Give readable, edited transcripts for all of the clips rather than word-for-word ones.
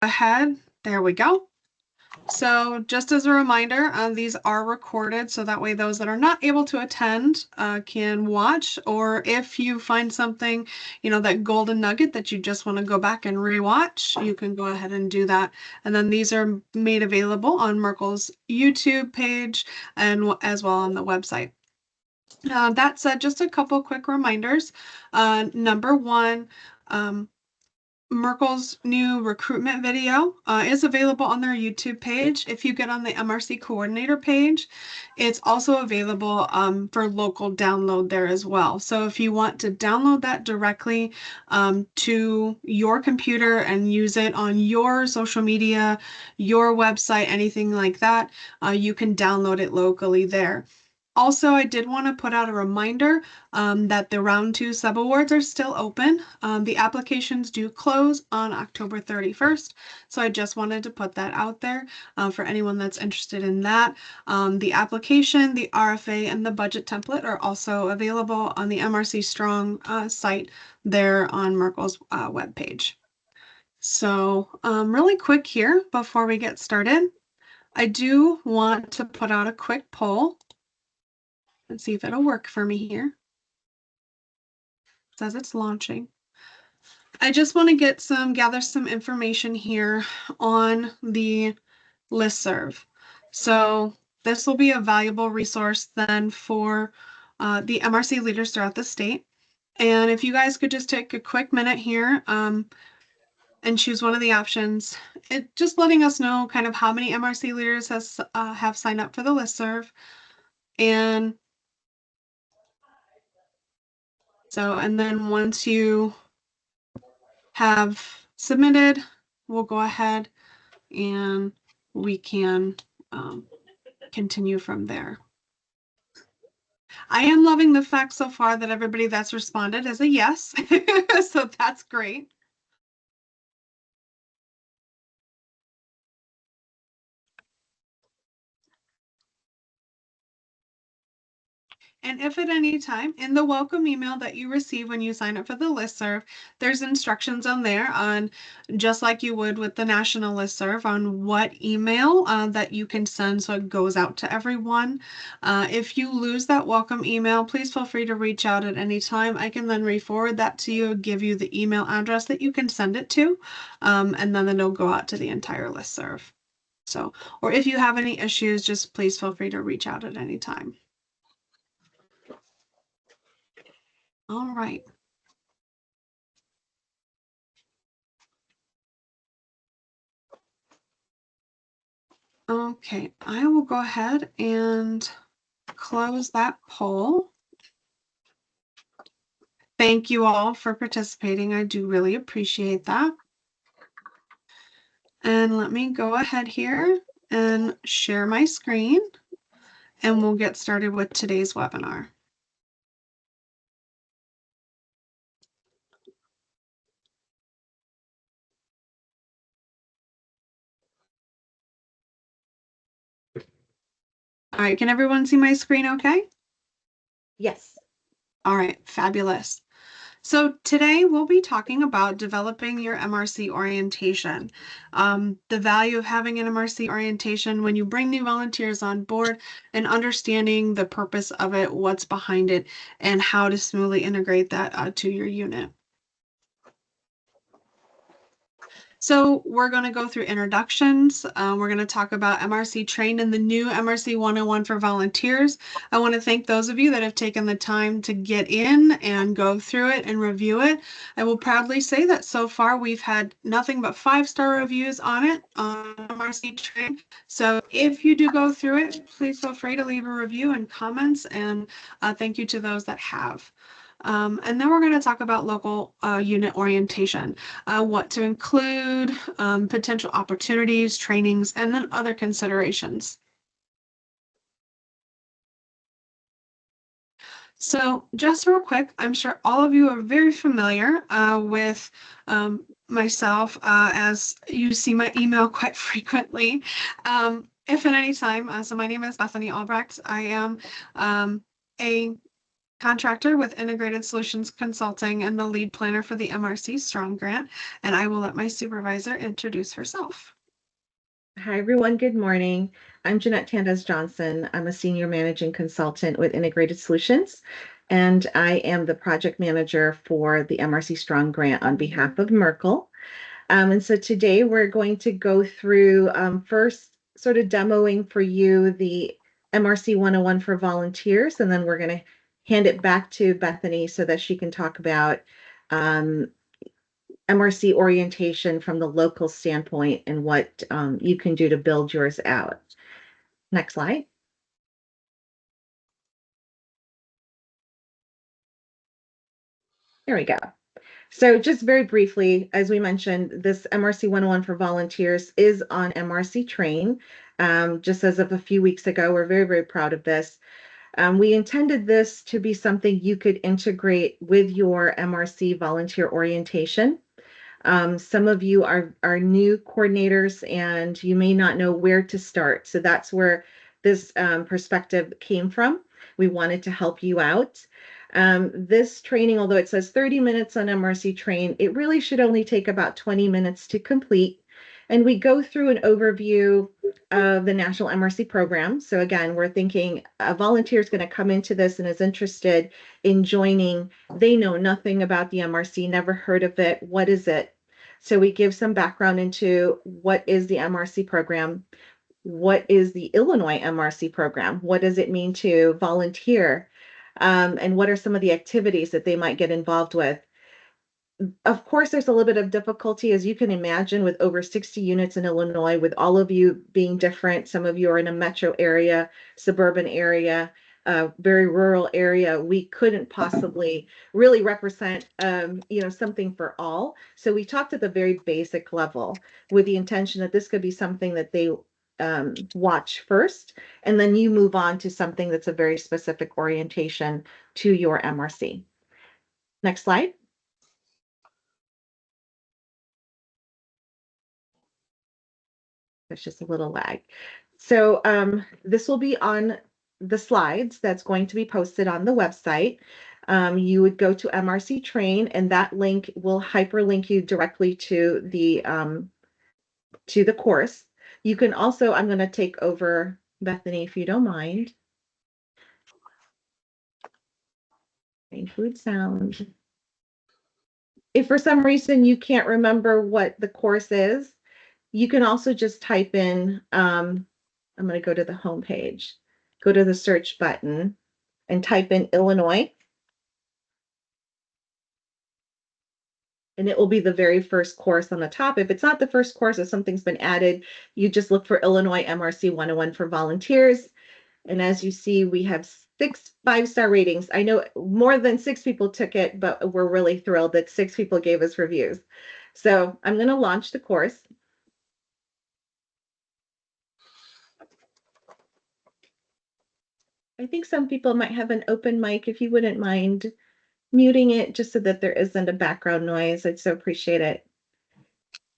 ahead. There we go. So just as a reminder, these are recorded, so that way those that are not able to attend can watch, or if you find something, that golden nugget that you just want to go back and rewatch, you can go ahead and do that. And then these are made available on Merkel's YouTube page and as well on the website. That said, just a couple quick reminders. Number one, Merkel's new recruitment video is available on their YouTube page. If you get on the MRC coordinator page, it's also available for local download there as well. So if you want to download that directly to your computer and use it on your social media, your website, anything like that, you can download it locally there. Also, I did want to put out a reminder that the Round 2 sub-awards are still open. The applications do close on October 31st, so I just wanted to put that out there for anyone that's interested in that. The application, the RFA, and the budget template are also available on the MRC Strong site there on Merkel's webpage. So really quick here before we get started, I do want to put out a quick poll. Let's see if it'll work for me here. It says it's launching. I just want to gather some information here on the listserv. So this will be a valuable resource then for the MRC leaders throughout the state. And if you guys could just take a quick minute here and choose one of the options, just letting us know kind of how many MRC leaders have signed up for the listserv. And and then once you have submitted, we'll go ahead and we can continue from there. I am loving the fact so far that everybody that's responded is a yes, so that's great. And if at any time in the welcome email that you receive when you sign up for the listserv, there's instructions on there on, just like you would with the national listserv, on what email that you can send so it goes out to everyone. If you lose that welcome email, please feel free to reach out at any time. I can then re-forward that to you, give you the email address that you can send it to, and then it'll go out to the entire listserv. So, or if you have any issues, just please feel free to reach out at any time. All right. Okay, I will go ahead and close that poll. Thank you all for participating. I do really appreciate that. And let me go ahead here and share my screen, and we'll get started with today's webinar. All right, can everyone see my screen okay? Yes. All right, fabulous. So today we'll be talking about developing your MRC orientation, the value of having an MRC orientation when you bring new volunteers on board, and understanding the purpose of it, what's behind it, and how to smoothly integrate that to your unit. So we're going to go through introductions. We're going to talk about MRC trained in the new MRC 101 for volunteers. I want to thank those of you that have taken the time to get in and go through it and review it. I will proudly say that so far we've had nothing but 5-star reviews on it on MRC trained. So if you do go through it, please feel free to leave a review and comments, and thank you to those that have. And then we're going to talk about local unit orientation, what to include, potential opportunities, trainings, and then other considerations. So just real quick, I'm sure all of you are very familiar with myself as you see my email quite frequently. If at any time, so my name is Bethany Albrecht. I am a contractor with Integrated Solutions Consulting and the lead planner for the MRC Strong Grant, and I will let my supervisor introduce herself. Hi, everyone. Good morning. I'm Jeanette Tandez Johnson. I'm a senior managing consultant with Integrated Solutions, and I am the project manager for the MRC Strong Grant on behalf of Merkle. And so today we're going to go through first sort of demoing for you the MRC 101 for volunteers, and then we're going to hand it back to Bethany so that she can talk about MRC orientation from the local standpoint and what you can do to build yours out. Next slide. There we go. So just very briefly, as we mentioned, this MRC 101 for volunteers is on MRC Train. Just as of a few weeks ago, we're very, very proud of this. We intended this to be something you could integrate with your MRC volunteer orientation. Some of you are new coordinators and you may not know where to start. So that's where this perspective came from. We wanted to help you out. This training, although it says 30 minutes on MRC Train, it really should only take about 20 minutes to complete. And we go through an overview of the National MRC program. So again, we're thinking a volunteer is going to come into this and is interested in joining. They know nothing about the MRC, never heard of it. What is it? So we give some background into what is the MRC program, what is the Illinois MRC program, what does it mean to volunteer, and what are some of the activities that they might get involved with. Of course, there's a little bit of difficulty, as you can imagine, with over 60 units in Illinois, with all of you being different. Some of you are in a metro area, suburban area, very rural area. We couldn't possibly really represent, something for all. So we talked at the very basic level with the intention that this could be something that they watch first, and then you move on to something that's a very specific orientation to your MRC. Next slide. There's just a little lag. So this will be on the slides that's going to be posted on the website. You would go to MRC Train, and that link will hyperlink you directly to the course. You can also, I'm going to take over, Bethany, if you don't mind. Include sound. If for some reason you can't remember what the course is, you can also just type in, I'm going to go to the home page, go to the search button and type in Illinois. And it will be the very first course on the top. If it's not the first course, if something's been added, you just look for Illinois MRC 101 for volunteers. And as you see, we have 6 5-star ratings. I know more than 6 people took it, but we're really thrilled that 6 people gave us reviews. So I'm going to launch the course. I think some people might have an open mic. If you wouldn't mind muting it just so that there isn't a background noise, I'd so appreciate it.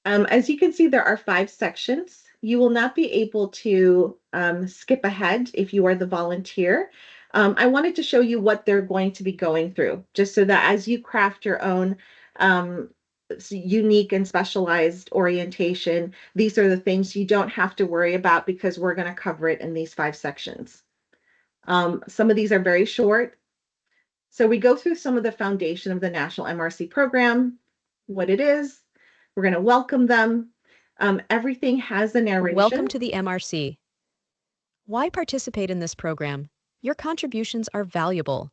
As you can see, there are 5 sections. You will not be able to skip ahead if you are the volunteer. I wanted to show you what they're going to be going through, just so that as you craft your own unique and specialized orientation, these are the things you don't have to worry about because we're going to cover it in these 5 sections. Some of these are very short. So we go through some of the foundation of the National MRC program, what it is. We're going to welcome them. Everything has a narration. Welcome to the MRC. Why participate in this program? Your contributions are valuable.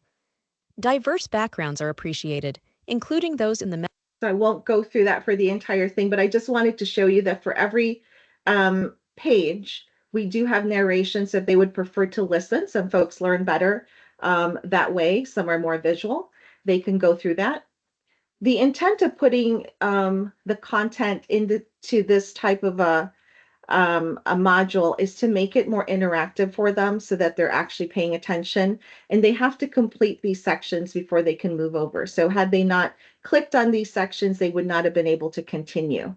Diverse backgrounds are appreciated, including those in the... So I won't go through that for the entire thing, but I just wanted to show you that for every page, we do have narration. So if they would prefer to listen, some folks learn better that way. Some are more visual. They can go through that. The intent of putting the content into this type of a module is to make it more interactive for them so that they're actually paying attention, and they have to complete these sections before they can move over. So had they not clicked on these sections, they would not have been able to continue.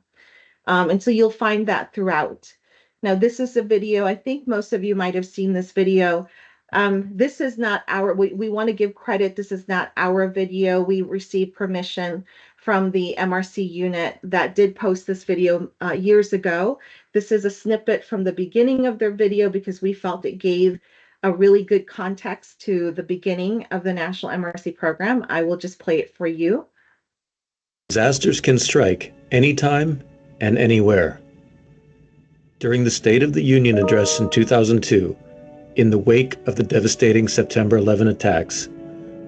And so you'll find that throughout. Now, this is a video. I think most of you might have seen this video This is not we want to give credit. This is not our video. We received permission from the MRC unit that did post this video years ago. This is a snippet from the beginning of their video because we felt it gave a really good context to the beginning of the National MRC program. I will just play it for you. Disasters can strike anytime and anywhere. During the State of the Union address in 2002, in the wake of the devastating September 11 attacks,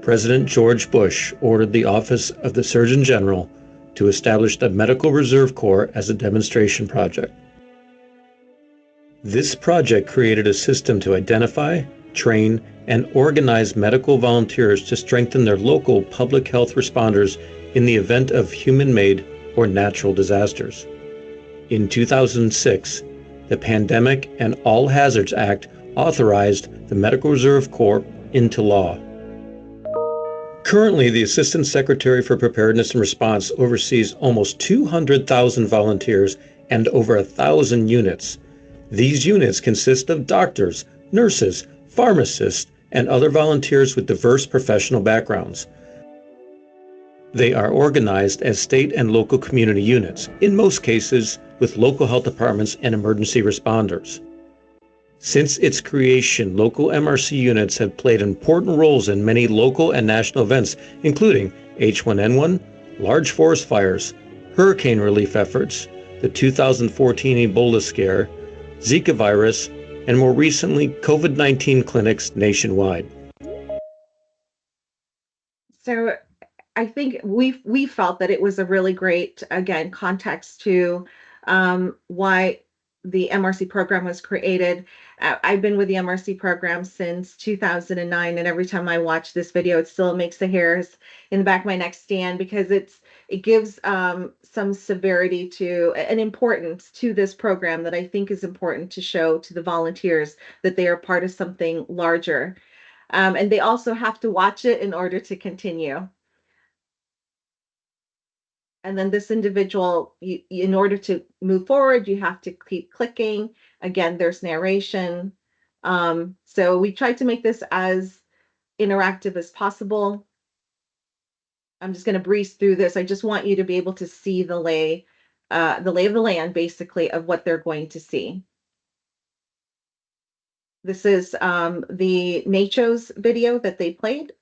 President George Bush ordered the Office of the Surgeon General to establish the Medical Reserve Corps as a demonstration project. This project created a system to identify, train, and organize medical volunteers to strengthen their local public health responders in the event of human-made or natural disasters. In 2006, the Pandemic and All Hazards Act authorized the Medical Reserve Corps into law. Currently, the Assistant Secretary for Preparedness and Response oversees almost 200,000 volunteers and over 1,000 units. These units consist of doctors, nurses, pharmacists, and other volunteers with diverse professional backgrounds. They are organized as state and local community units, in most cases with local health departments and emergency responders. Since its creation, local MRC units have played important roles in many local and national events, including H1N1, large forest fires, hurricane relief efforts, the 2014 Ebola scare, Zika virus, and more recently, COVID-19 clinics nationwide. So I think we felt that it was a really great, again, context to why the MRC program was created. I've been with the MRC program since 2009, and every time I watch this video, it still makes the hairs in the back of my neck stand because it gives some severity to and importance to this program that I think is important to show to the volunteers that they are part of something larger. And they also have to watch it in order to continue. And then this individual, in order to move forward, you have to keep clicking. Again, there's narration. So we tried to make this as interactive as possible. I'm just going to breeze through this. I just want you to be able to see the lay of the land, basically, of what they're going to see. This is the NACHO's video that they played.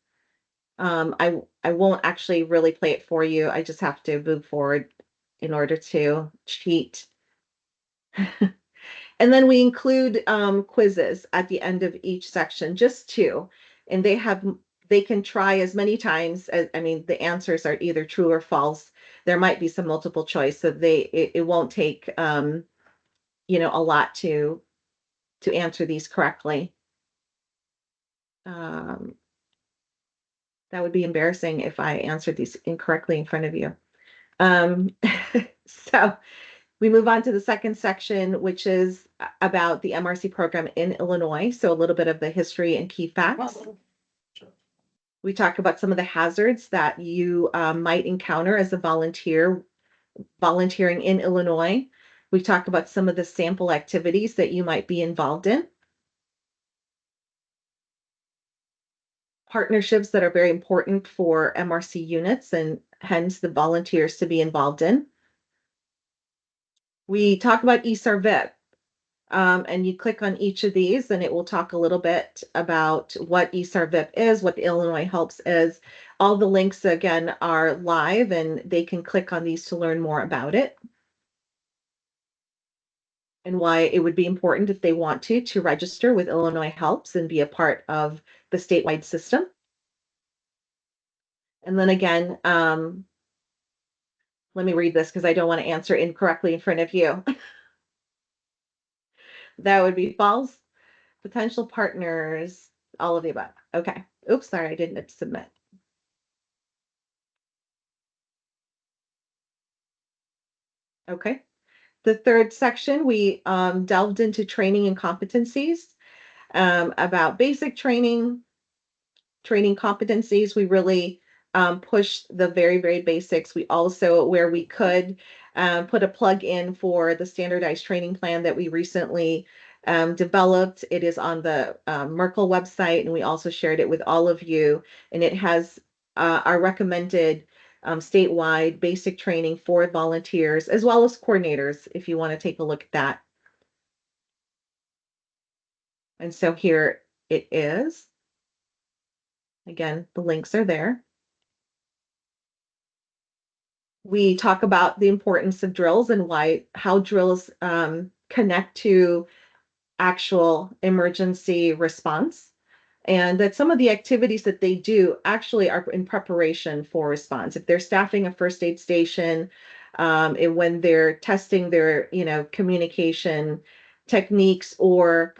I won't actually really play it for you. I just have to move forward in order to cheat. And then we include quizzes at the end of each section, just two. And they can try as many times as, I mean, the answers are either true or false. There might be some multiple choice, so it won't take a lot to answer these correctly. That would be embarrassing if I answered these incorrectly in front of you. So we move on to the second section, which is about the MRC program in Illinois. So a little bit of the history and key facts. We talk about some of the hazards that you might encounter as a volunteer volunteering in Illinois. We talk about some of the sample activities that you might be involved in. Partnerships that are very important for MRC units and hence the volunteers to be involved in. We talk about ESAR VIP, and you click on each of these and it will talk a little bit about what ESAR VIP is, what the Illinois Helps is. All the links, again, are live and they can click on these to learn more about it and why it would be important if they want to register with Illinois Helps and be a part of the statewide system. And then again, let me read this because I don't want to answer incorrectly in front of you. That would be false. Potential partners, all of the above. Okay. Oops, sorry, I didn't submit. Okay. The third section, we delved into training and competencies, about basic training competencies. We really pushed the very, very basics. We also, where we could, put a plug in for the standardized training plan that we recently developed. It is on the Merkel website, and we also shared it with all of you. And it has our recommended statewide basic training for volunteers as well as coordinators, if you want to take a look at that. And so here it is. Again, the links are there. We talk about the importance of drills and how drills connect to actual emergency response, and that some of the activities that they do actually are in preparation for response. If they're staffing a first aid station, and when they're testing their communication techniques or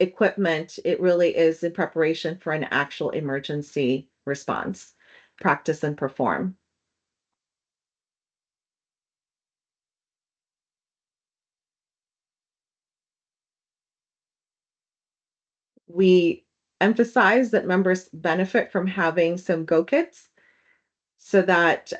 equipment, it really is in preparation for an actual emergency response, practice and perform. We emphasize that members benefit from having some go kits so that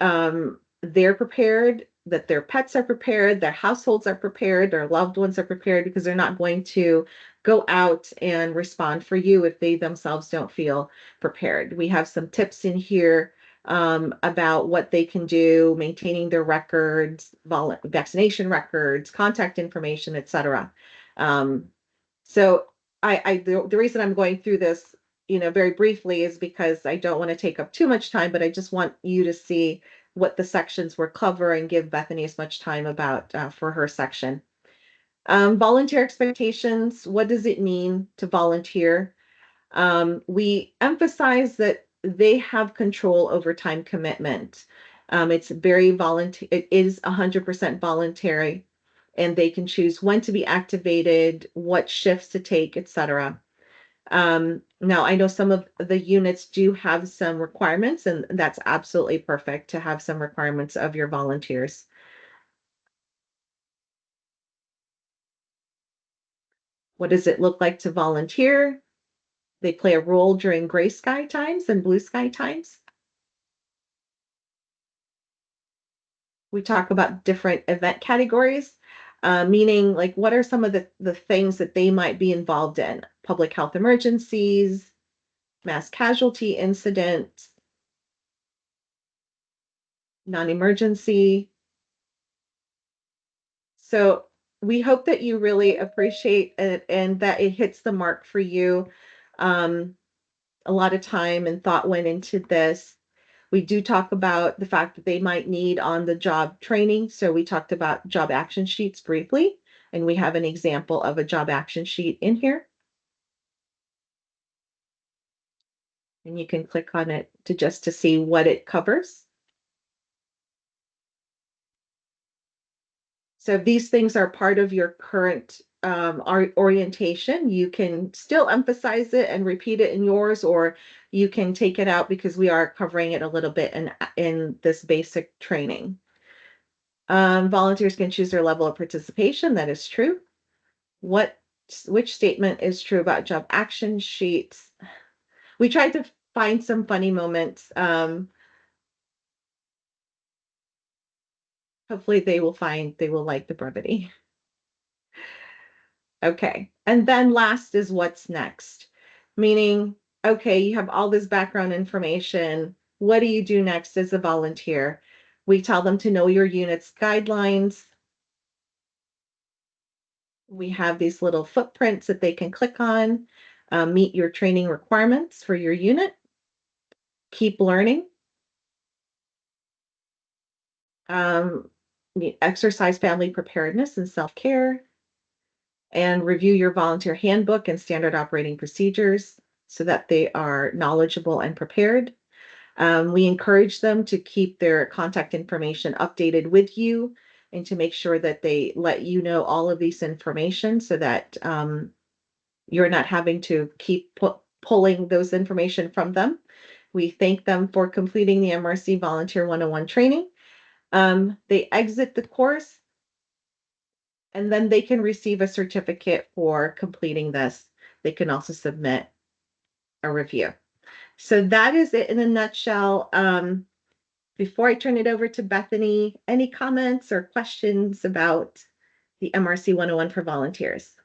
they're prepared, that their pets are prepared, their households are prepared, their loved ones are prepared, because they're not going to go out and respond for you if they themselves don't feel prepared. We have some tips in here about what they can do, maintaining their records, vaccination records, contact information, etc. So the reason I'm going through this, very briefly is because I don't want to take up too much time, but I just want you to see what the sections were covering, give Bethany as much time about for her section. Volunteer expectations. What does it mean to volunteer? We emphasize that they have control over time commitment. It's very voluntary. It is 100% voluntary, and they can choose when to be activated, what shifts to take, etc. Now, I know some of the units do have some requirements, and that's absolutely perfect to have some requirements of your volunteers. What does it look like to volunteer? They play a role during gray sky times and blue sky times. We talk about different event categories, meaning like what are some of the things that they might be involved in? Public health emergencies, mass casualty incidents, non-emergency. So we hope that you really appreciate it and that it hits the mark for you. A lot of time and thought went into this. We do talk about the fact that they might need on-the-job training. So we talked about job action sheets briefly, and we have an example of a job action sheet in here. And you can click on it to see what it covers. So if these things are part of your current orientation, you can still emphasize it and repeat it in yours, or you can take it out because we are covering it a little bit in this basic training. Volunteers can choose their level of participation. That is true. Which statement is true about job action sheets? We tried to find some funny moments. Hopefully they will like the brevity. Okay. And then last is what's next, meaning, okay, you have all this background information. What do you do next as a volunteer? We tell them to know your unit's guidelines. We have these little footprints that they can click on, meet your training requirements for your unit, keep learning, exercise family preparedness and self-care, and review your volunteer handbook and standard operating procedures so that they are knowledgeable and prepared. We encourage them to keep their contact information updated with you and to make sure that they let you know all of this information so that you're not having to keep pulling those information from them. We thank them for completing the MRC Volunteer 101 training. They exit the course, and then they can receive a certificate for completing this. They can also submit a review. So that is it in a nutshell. Before I turn it over to Bethany, any comments or questions about the MRC 101 for volunteers?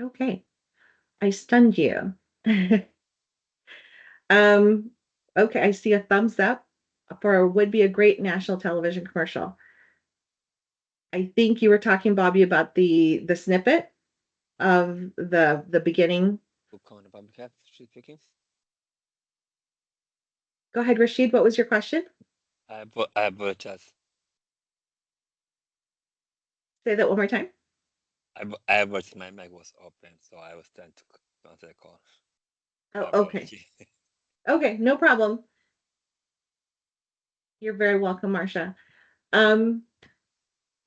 Okay, I stunned you. Um, okay, I see a thumbs up for would be a great national television commercial. I think you were talking, Bobby, about the snippet of the beginning. Bukan public health, she's speaking. Go ahead, Rashid. What was your question? I apologize. Say that one more time. I was my mic was open, so I was trying to answer the call. My Oh, okay. apology. Okay, no problem. You're very welcome, Marcia. Um,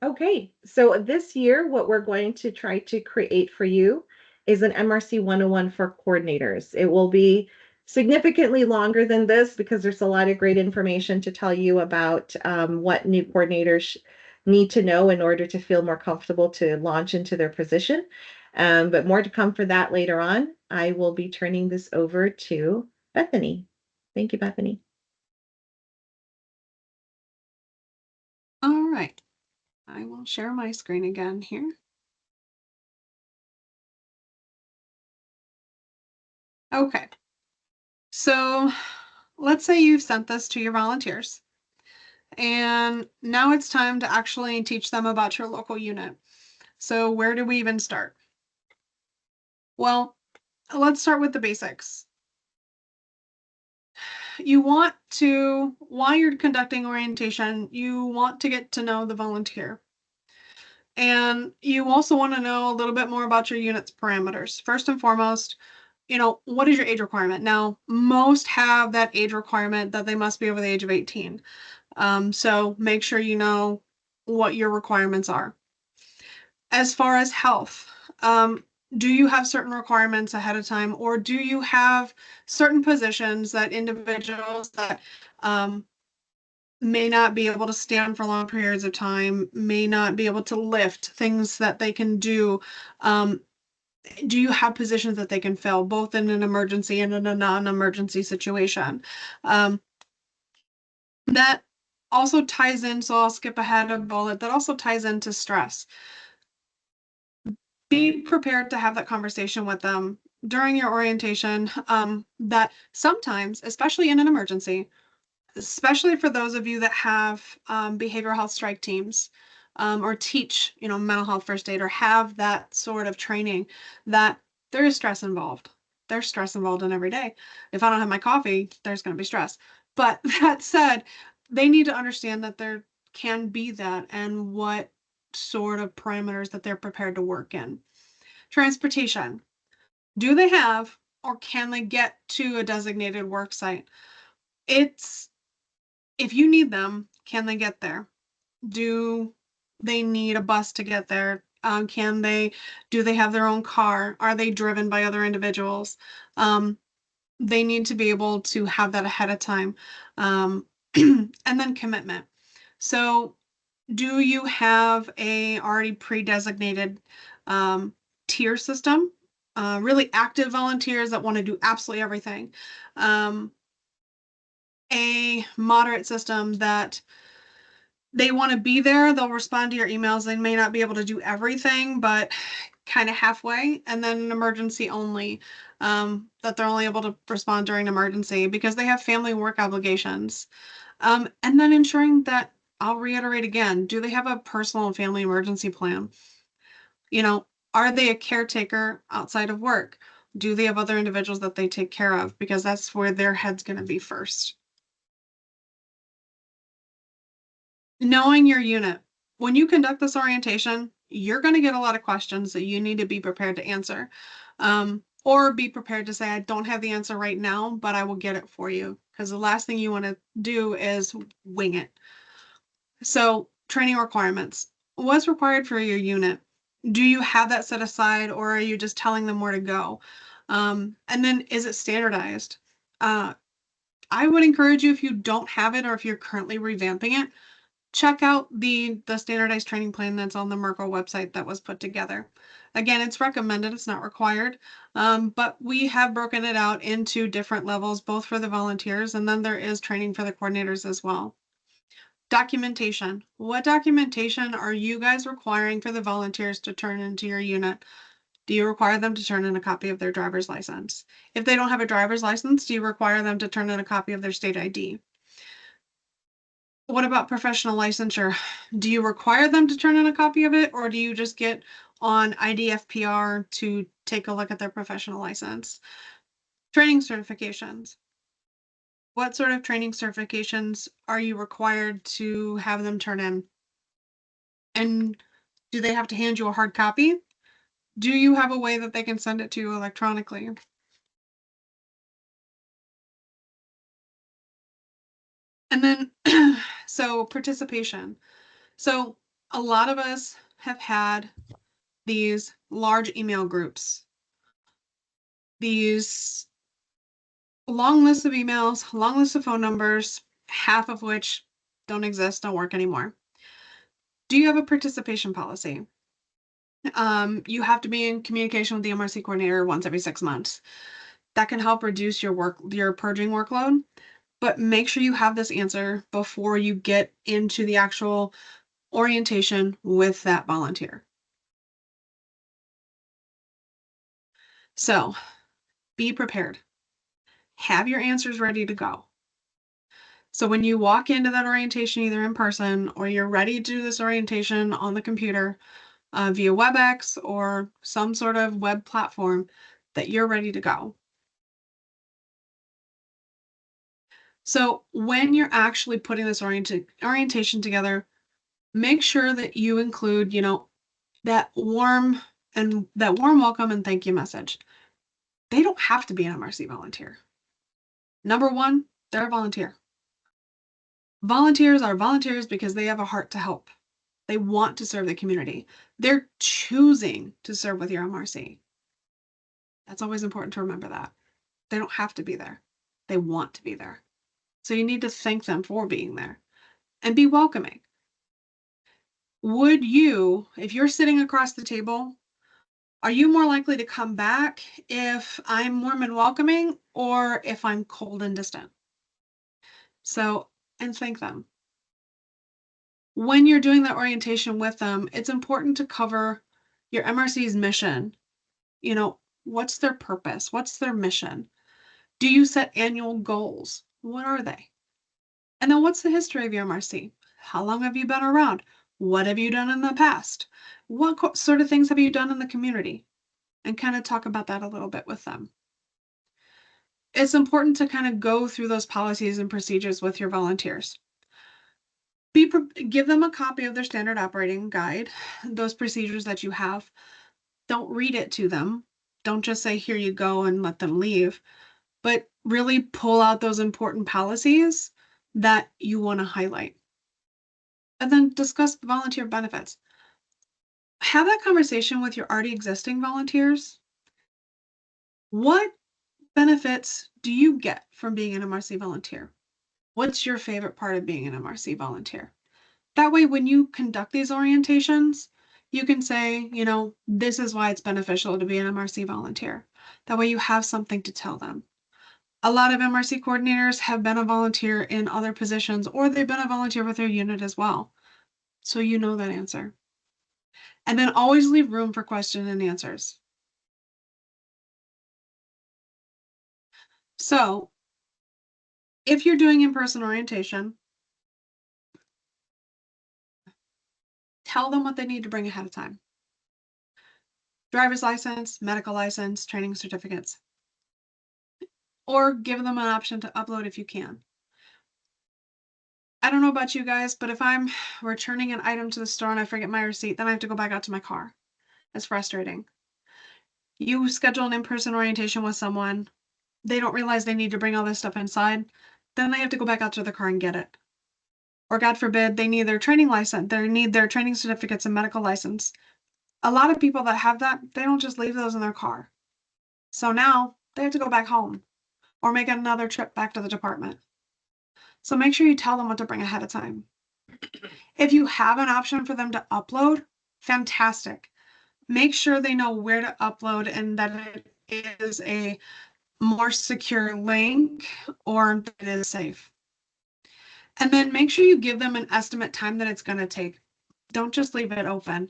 Okay, so this year, what we're going to try to create for you is an MRC 101 for coordinators. It will be significantly longer than this because there's a lot of great information to tell you about what new coordinators need to know in order to feel more comfortable to launch into their position. But more to come for that later on. I will be turning this over to Bethany. Thank you, Bethany. All right. I will share my screen again here. Okay. So let's say you've sent this to your volunteers, and now it's time to actually teach them about your local unit. So where do we even start? Well, let's start with the basics. While you're conducting orientation, you want to get to know the volunteer. And you also want to know a little bit more about your unit's parameters. First and foremost, what is your age requirement? Now, most have that age requirement that they must be over the age of 18. So make sure you know what your requirements are. As far as health, do you have certain requirements ahead of time, or do you have certain positions that individuals that may not be able to stand for long periods of time, may not be able to lift things that they can do? Do you have positions that they can fill, both in an emergency and in a non-emergency situation? That also ties in, so I'll skip ahead a bullet, that also ties into stress. Be prepared to have that conversation with them during your orientation, that sometimes, especially in an emergency, especially for those of you that have behavioral health strike teams, or teach, mental health first aid, or have that sort of training, that there is stress involved. There's stress involved in every day. If I don't have my coffee, there's going to be stress. But that said, they need to understand that there can be that and what sort of parameters that they're prepared to work in. Transportation. Do they have or can they get to a designated work site? It's If you need them, can they get there? Do they need a bus to get there? Do they have their own car? Are they driven by other individuals? They need to be able to have that ahead of time. And then commitment. So do you have a already pre-designated tier system? Really active volunteers that want to do absolutely everything. A moderate system that they want to be there, they'll respond to your emails. They may not be able to do everything, but kind of halfway. And then an emergency only, that they're only able to respond during an emergency because they have family work obligations. And then ensuring that, I'll reiterate again, do they have a personal and family emergency plan? Are they a caretaker outside of work? Do they have other individuals that they take care of? Because that's where their head's going to be first. Knowing your unit. When you conduct this orientation, you're going to get a lot of questions that you need to be prepared to answer. Or be prepared to say, I don't have the answer right now, but I will get it for you. Because the last thing you want to do is wing it. So, training requirements. What's required for your unit? Do you have that set aside, or are you just telling them where to go? And then, is it standardized? I would encourage you, if you don't have it or if you're currently revamping it, check out the standardized training plan that's on the Merkle website that was put together. Again, it's recommended, it's not required, but we have broken it out into different levels, both for the volunteers, and then there is training for the coordinators as well. Documentation. What documentation are you guys requiring for the volunteers to turn into your unit? Do you require them to turn in a copy of their driver's license? If they don't have a driver's license, do you require them to turn in a copy of their state ID? What about professional licensure? Do you require them to turn in a copy of it, or do you just get on IDFPR to take a look at their professional license? Training certifications. What sort of training certifications are you required to have them turn in? And do they have to hand you a hard copy? Do you have a way that they can send it to you electronically? And then, so participation. So a lot of us have had these large email groups, these long lists of emails, long lists of phone numbers, half of which don't exist, don't work anymore. Do you have a participation policy? You have to be in communication with the MRC coordinator once every 6 months. That can help reduce your purging workload, but make sure you have this answer before you get into the actual orientation with that volunteer. So be prepared. Have your answers ready to go. So when you walk into that orientation, either in person or you're ready to do this orientation on the computer via WebEx or some sort of web platform, that you're ready to go. So when you're actually putting this orientation together, make sure that you include, that warm welcome and thank you message. They don't have to be an MRC volunteer. Number one, they're a volunteer. Volunteers are volunteers because they have a heart to help. They want to serve the community. They're choosing to serve with your MRC. That's always important to remember that. They don't have to be there. They want to be there. So you need to thank them for being there and be welcoming. Would you, if you're sitting across the table, are you more likely to come back if I'm warm and welcoming or if I'm cold and distant? So, and thank them. When you're doing the orientation with them, it's important to cover your MRC's mission. What's their purpose? What's their mission? Do you set annual goals? What are they? And then what's the history of your MRC? How long have you been around? What have you done in the past? What sort of things have you done in the community? And kind of talk about that a little bit with them. It's important to kind of go through those policies and procedures with your volunteers. Give them a copy of their standard operating guide, those procedures that you have. Don't read it to them. Don't just say, here you go, and let them leave, but really pull out those important policies that you want to highlight. And then discuss volunteer benefits. Have that conversation with your already existing volunteers. What benefits do you get from being an MRC volunteer? What's your favorite part of being an MRC volunteer? That way, when you conduct these orientations, you can say, this is why it's beneficial to be an MRC volunteer. That way you have something to tell them. A lot of MRC coordinators have been a volunteer in other positions, or they've been a volunteer with their unit as well. So you know that answer. And then always leave room for question and answers. So if you're doing in-person orientation, tell them what they need to bring ahead of time. Driver's license, medical license, training certificates. Or give them an option to upload if you can. I don't know about you guys, but if I'm returning an item to the store and I forget my receipt, then I have to go back out to my car. It's frustrating. You schedule an in-person orientation with someone, they don't realize they need to bring all this stuff inside, then they have to go back out to the car and get it. Or God forbid, they need their training license, they need their training certificates and medical license. A lot of people that have that, they don't just leave those in their car. So now they have to go back home or make another trip back to the department. So make sure you tell them what to bring ahead of time. If you have an option for them to upload, fantastic. Make sure they know where to upload and that it is a more secure link or that it is safe. And then make sure you give them an estimate time that it's going to take. Don't just leave it open.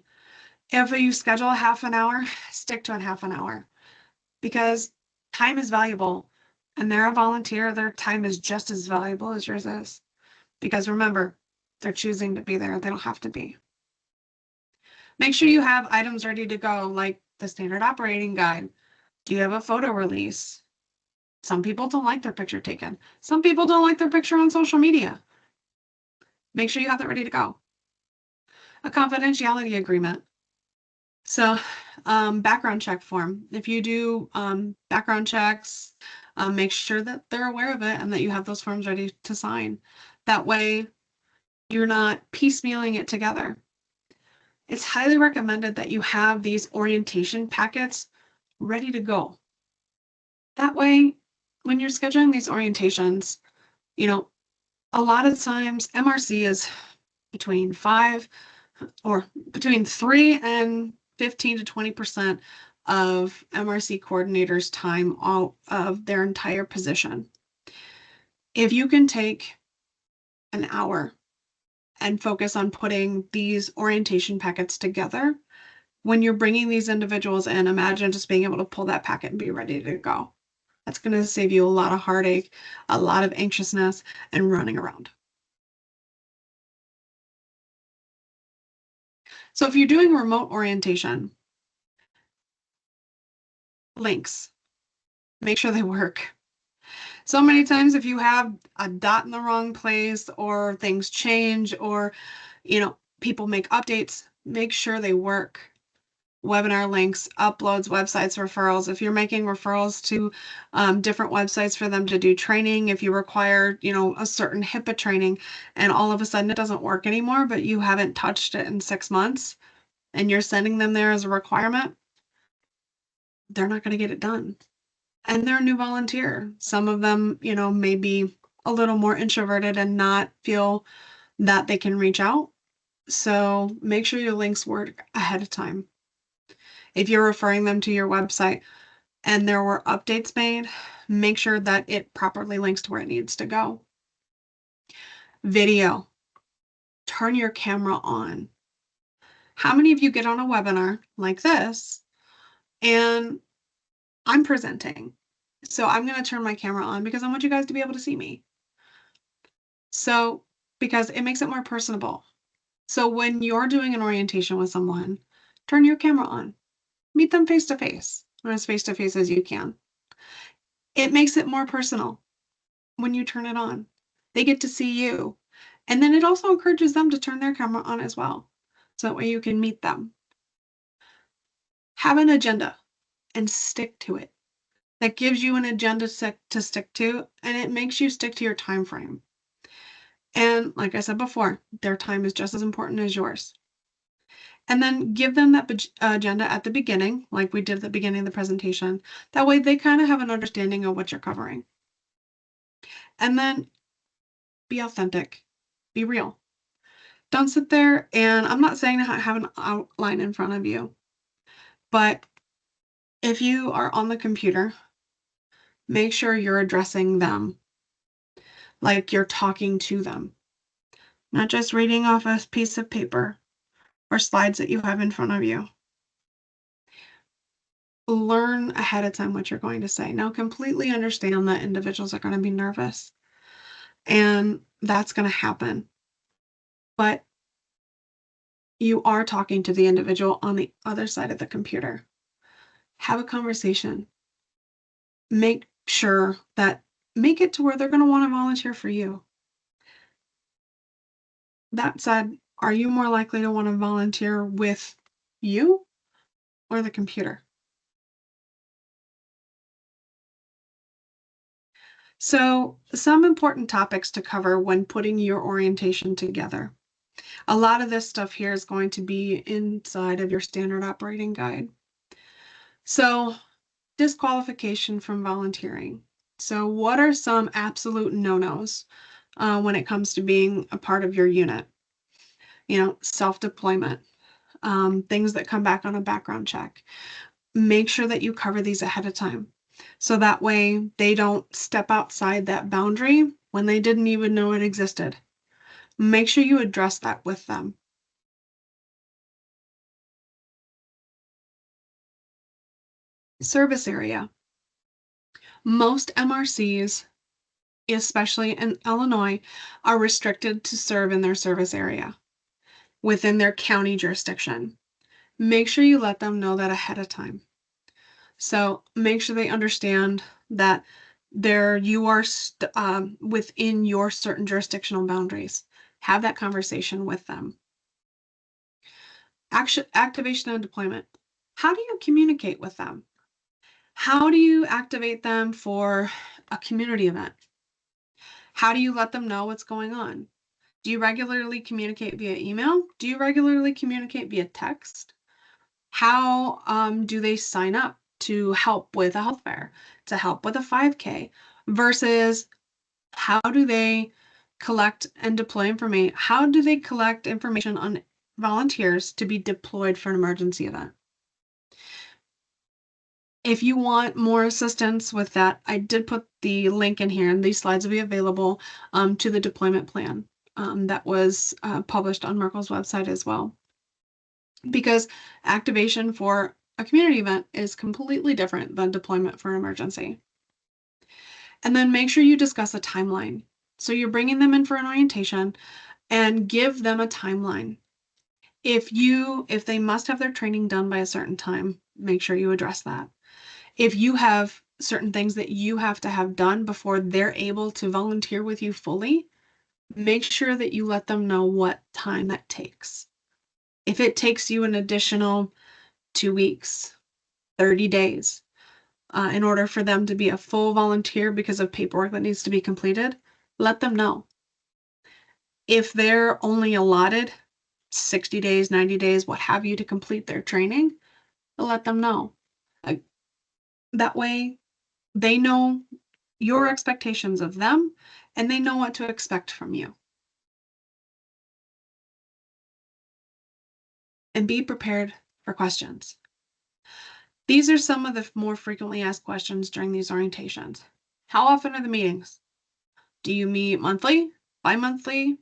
If you schedule a half an hour, stick to a half an hour because time is valuable and they're a volunteer. Their time is just as valuable as yours is because remember, they're choosing to be there. They don't have to be. Make sure you have items ready to go, like the standard operating guide. Do you have a photo release? Some people don't like their picture taken. Some people don't like their picture on social media. Make sure you have that ready to go. A confidentiality agreement. So, background check form. If you do background checks, make sure that they're aware of it and that you have those forms ready to sign. That way, you're not piecemealing it together. It's highly recommended that you have these orientation packets ready to go. That way, when you're scheduling these orientations, a lot of times MRC is between 3 and 15 to 20% of MRC coordinators' time out of their entire position. If you can take an hour and focus on putting these orientation packets together, when you're bringing these individuals in, imagine just being able to pull that packet and be ready to go. That's going to save you a lot of heartache, a lot of anxiousness, and running around. So if you're doing remote orientation, links, make sure they work. So many times if you have a dot in the wrong place or things change or, people make updates, make sure they work. Webinar links, uploads, websites, referrals. If you're making referrals to different websites for them to do training, if you require, a certain HIPAA training and all of a sudden it doesn't work anymore, but you haven't touched it in 6 months and you're sending them there as a requirement, they're not going to get it done. And they're a new volunteer. Some of them, may be a little more introverted and not feel that they can reach out. So make sure your links work ahead of time. If you're referring them to your website and there were updates made, make sure that it properly links to where it needs to go. Video. Turn your camera on. How many of you get on a webinar like this and I'm presenting? So I'm going to turn my camera on because I want you guys to be able to see me. So, because it makes it more personable. So when you're doing an orientation with someone, turn your camera on. Meet them face to face, or as face to face as you can. It makes it more personal when you turn it on. They get to see you. And then it also encourages them to turn their camera on as well. So that way you can meet them. Have an agenda and stick to it. That gives you an agenda to stick to, and it makes you stick to your time frame. And like I said before, their time is just as important as yours. And then give them that agenda at the beginning, like we did at the beginning of the presentation. That way they kind of have an understanding of what you're covering. And then be authentic, be real. Don't sit there and I'm not saying to have an outline in front of you, but if you are on the computer, make sure you're addressing them like you're talking to them, not just reading off a piece of paper or slides that you have in front of you. Learn ahead of time what you're going to say. Now, completely understand that individuals are going to be nervous and that's going to happen. But you are talking to the individual on the other side of the computer. Have a conversation. Make it to where they're going to want to volunteer for you. That said, are you more likely to want to volunteer with you or the computer? So, some important topics to cover when putting your orientation together. A lot of this stuff here is going to be inside of your standard operating guide. So, disqualification from volunteering. So, what are some absolute no-nos when it comes to being a part of your unit? Self-deployment, things that come back on a background check. Make sure that you cover these ahead of time. So that way they don't step outside that boundary when they didn't even know it existed. Make sure you address that with them. Service area. Most MRCs, especially in Illinois, are restricted to serve in their service area within their county jurisdiction. Make sure you let them know that ahead of time. So make sure they understand that you are within your certain jurisdictional boundaries. Have that conversation with them. Activation and deployment. How do you communicate with them? How do you activate them for a community event? How do you let them know what's going on? Do you regularly communicate via email? Do you regularly communicate via text? How do they sign up to help with a health fair, to help with a 5K, versus how do they collect and deploy information? How do they collect information on volunteers to be deployed for an emergency event? If you want more assistance with that, I did put the link in here, and these slides will be available to the deployment plan that was published on Merkel's website as well. Because activation for a community event is completely different than deployment for an emergency. And then make sure you discuss a timeline. So you're bringing them in for an orientation and give them a timeline. If they must have their training done by a certain time, make sure you address that. If you have certain things that you have to have done before they're able to volunteer with you fully, make sure that you let them know what time that takes. If it takes you an additional 2 weeks, 30 days, in order for them to be a full volunteer because of paperwork that needs to be completed, let them know. If they're only allotted 60 days, 90 days, what have you, to complete their training, let them know. That way, they know your expectations of them, and they know what to expect from you. And be prepared for questions. These are some of the more frequently asked questions during these orientations. How often are the meetings? Do you meet monthly, bi-monthly,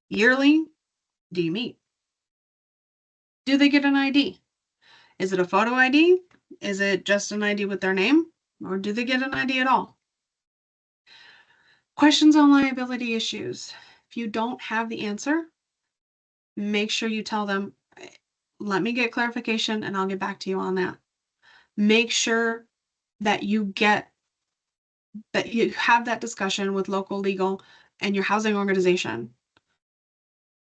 yearly? Do you meet? Do they get an ID? Is it a photo ID? Is it just an ID with their name? Or do they get an ID at all? Questions on liability issues. If you don't have the answer, make sure you tell them, let me get clarification and I'll get back to you on that. Make sure that you have that discussion with local legal and your housing organization.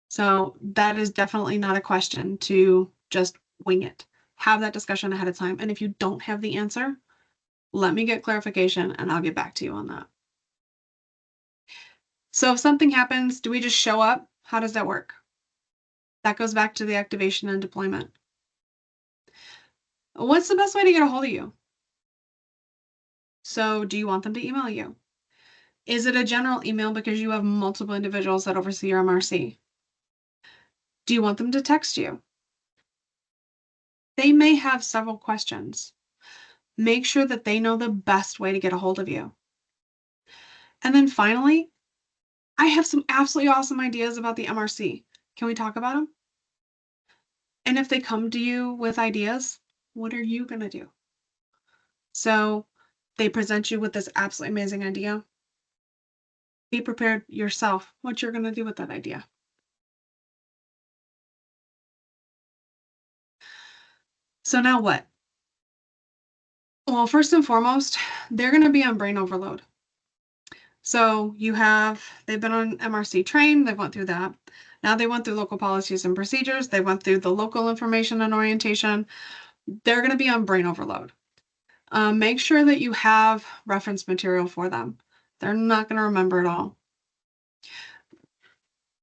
So that is definitely not a question to just wing it. Have that discussion ahead of time. And if you don't have the answer, let me get clarification and I'll get back to you on that. So if something happens, do we just show up? How does that work? That goes back to the activation and deployment. What's the best way to get a hold of you? So do you want them to email you? Is it a general email because you have multiple individuals that oversee your MRC? Do you want them to text you? They may have several questions. Make sure that they know the best way to get a hold of you. And then finally, I have some absolutely awesome ideas about the MRC. Can we talk about them? And if they come to you with ideas, what are you going to do? So they present you with this absolutely amazing idea. Be prepared yourself what you're going to do with that idea. So now what? Well, first and foremost, they're going to be on brain overload. So they've been on MRC train, they've went through that. Now they went through local policies and procedures, they went through the local information and orientation. They're going to be on brain overload. Make sure that you have reference material for them. They're not going to remember it all.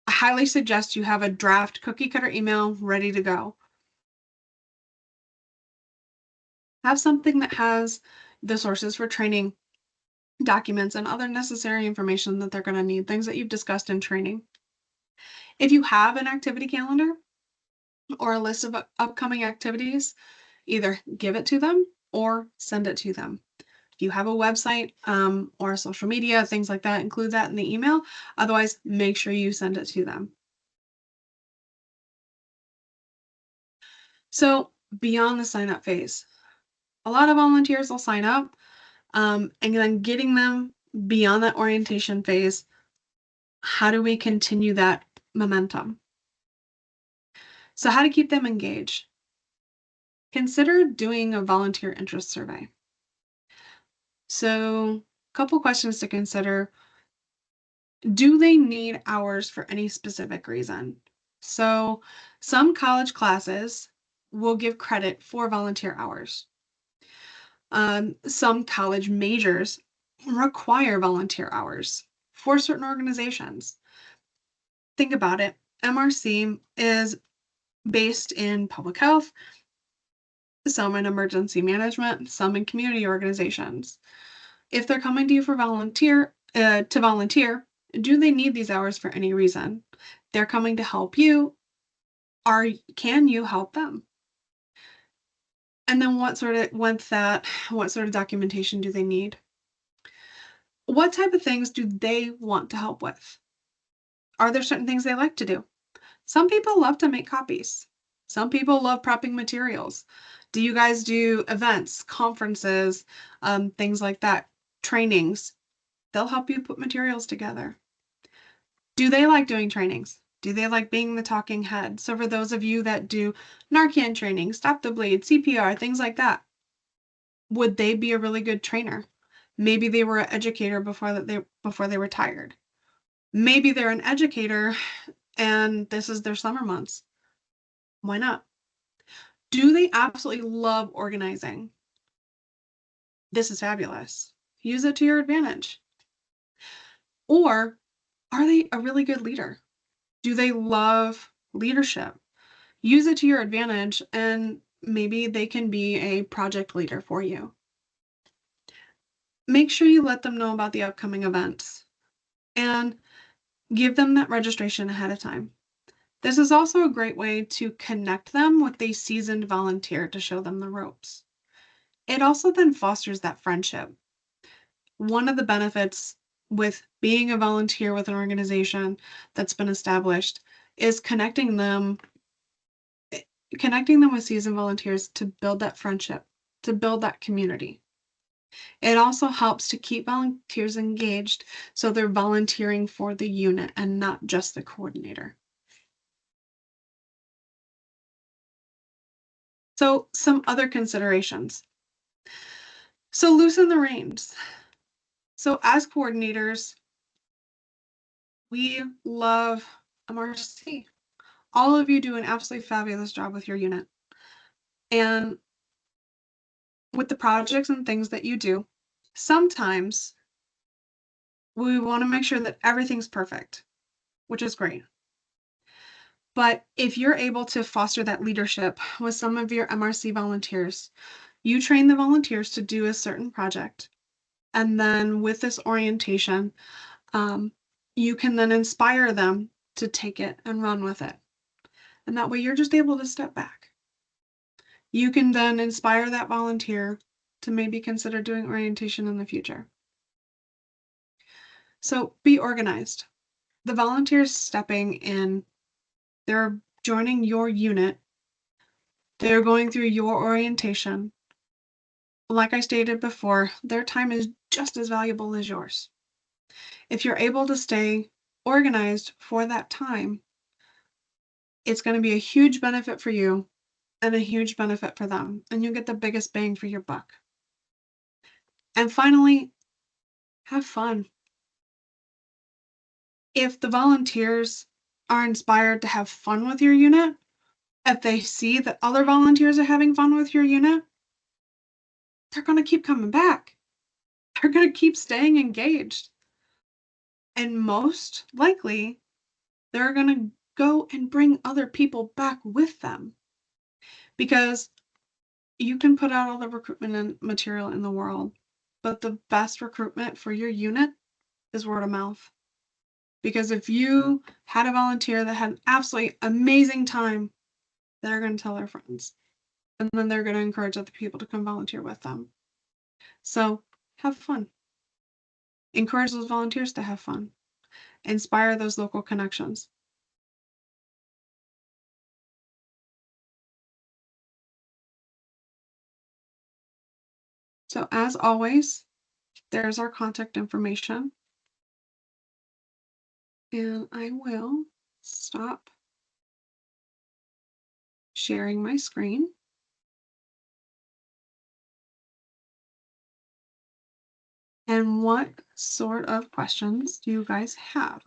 I highly suggest you have a draft cookie cutter email ready to go. Have something that has the sources for training, documents, and other necessary information that they're going to need, things that you've discussed in training. If you have an activity calendar or a list of upcoming activities, either give it to them or send it to them. If you have a website or social media, things like that, include that in the email. Otherwise, make sure you send it to them. So beyond the sign up phase, A lot of volunteers will sign up, and then getting them beyond that orientation phase. How do we continue that momentum? So how to keep them engaged? Consider doing a volunteer interest survey. So a couple questions to consider. Do they need hours for any specific reason? So some college classes will give credit for volunteer hours. Some college majors require volunteer hours for certain organizations. Think about it. MRC is based in public health, some in emergency management, some in community organizations. If they're coming to you for volunteer, do they need these hours for any reason? They're coming to help you. Can you help them? And then what sort of documentation do they need? What type of things do they want to help with? Are there certain things they like to do? Some people love to make copies. Some people love prepping materials. Do you guys do events, conferences, things like that, trainings? They'll help you put materials together. Do they like doing trainings? Do they like being the talking head? So for those of you that do Narcan training, stop the bleed, CPR, things like that, would they be a really good trainer? Maybe they were an educator before they retired. Maybe they're an educator and this is their summer months. Why not? Do they absolutely love organizing? This is fabulous. Use it to your advantage. Or are they a really good leader? Do they love leadership? Use it to your advantage and maybe they can be a project leader for you. Make sure you let them know about the upcoming events and give them that registration ahead of time. This is also a great way to connect them with a seasoned volunteer to show them the ropes. It also then fosters that friendship. One of the benefits with being a volunteer with an organization that's been established is connecting them with seasoned volunteers to build that friendship, to build that community. It also helps to keep volunteers engaged so they're volunteering for the unit and not just the coordinator. So some other considerations. So loosen the reins. So as coordinators, we love MRC. All of you do an absolutely fabulous job with your unit. And with the projects and things that you do, sometimes we want to make sure that everything's perfect, which is great. But if you're able to foster that leadership with some of your MRC volunteers, you train the volunteers to do a certain project. And then with this orientation, you can then inspire them to take it and run with it. And that way you're just able to step back. You can then inspire that volunteer to maybe consider doing orientation in the future. So be organized. The volunteers stepping in, they're joining your unit. They're going through your orientation. Like I stated before, their time is just as valuable as yours. If you're able to stay organized for that time, it's going to be a huge benefit for you and a huge benefit for them, and you'll get the biggest bang for your buck. And finally, have fun. If the volunteers are inspired to have fun with your unit, if they see that other volunteers are having fun with your unit, they're going to keep coming back. They're going to keep staying engaged. And most likely, they're going to go and bring other people back with them. Because you can put out all the recruitment and material in the world, but the best recruitment for your unit is word of mouth. Because if you had a volunteer that had an absolutely amazing time, they're going to tell their friends. And then they're going to encourage other people to come volunteer with them. So have fun. Encourage those volunteers to have fun. Inspire those local connections. So as always, there's our contact information. And I will stop sharing my screen. And what sort of questions do you guys have?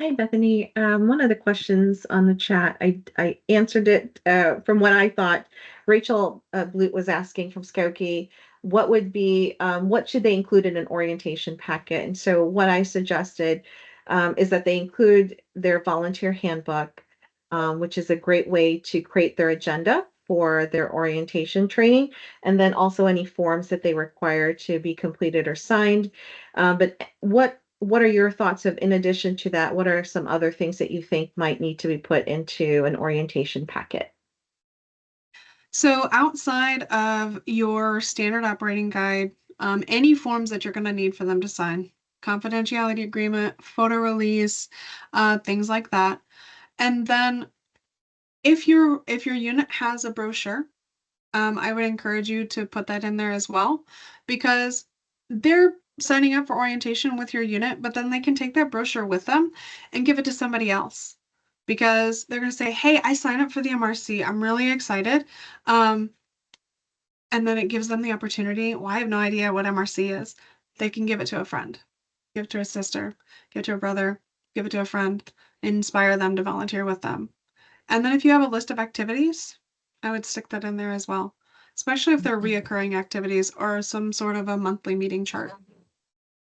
Hi, Bethany. One of the questions on the chat, I answered it from what I thought. Rachel Blute was asking from Skokie, what should they include in an orientation packet? And so what I suggested is that they include their volunteer handbook, which is a great way to create their agenda for their orientation training, and then also any forms that they require to be completed or signed. But what are your thoughts of, in addition to that, what are some other things that you think might need to be put into an orientation packet? So outside of your standard operating guide, any forms that you're going to need for them to sign, confidentiality agreement, photo release, things like that. And then if your unit has a brochure, I would encourage you to put that in there as well, because they're signing up for orientation with your unit, but then they can take that brochure with them and give it to somebody else, because they're going to say, hey, I signed up for the MRC. I'm really excited. And then it gives them the opportunity. Well, I have no idea what MRC is. They can give it to a friend, give it to a sister, give it to a brother, give it to a friend, inspire them to volunteer with them. And then if you have a list of activities, I would stick that in there as well, especially if they're reoccurring activities or some sort of a monthly meeting chart.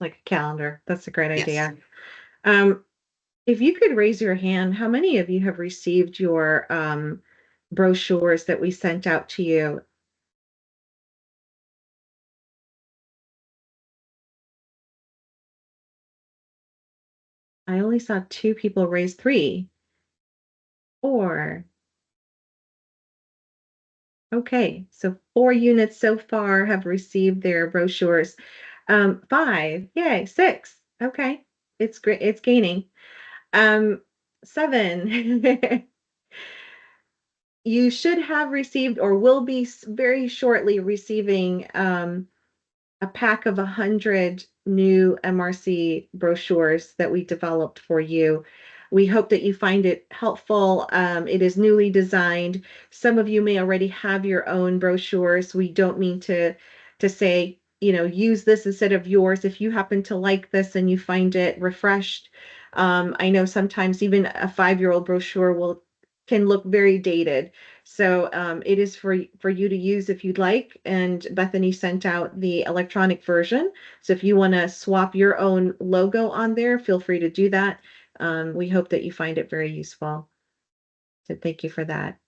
Like a calendar. That's a great Yes. idea. If you could raise your hand, how many of you have received your brochures that we sent out to you? I only saw 2 people raise, 3, 4. Okay, so 4 units so far have received their brochures. 5, yay, 6. Okay, it's great. It's gaining. 7. You should have received or will be very shortly receiving a pack of 100 new MRC brochures that we developed for you. We hope that you find it helpful. It is newly designed. Some of you may already have your own brochures. We don't mean to say, use this instead of yours. If you happen to like this and you find it refreshed, I know sometimes even a 5-year-old brochure can look very dated. So it is for you to use if you'd like. And Bethany sent out the electronic version. So if you want to swap your own logo on there, feel free to do that. We hope that you find it very useful. So thank you for that.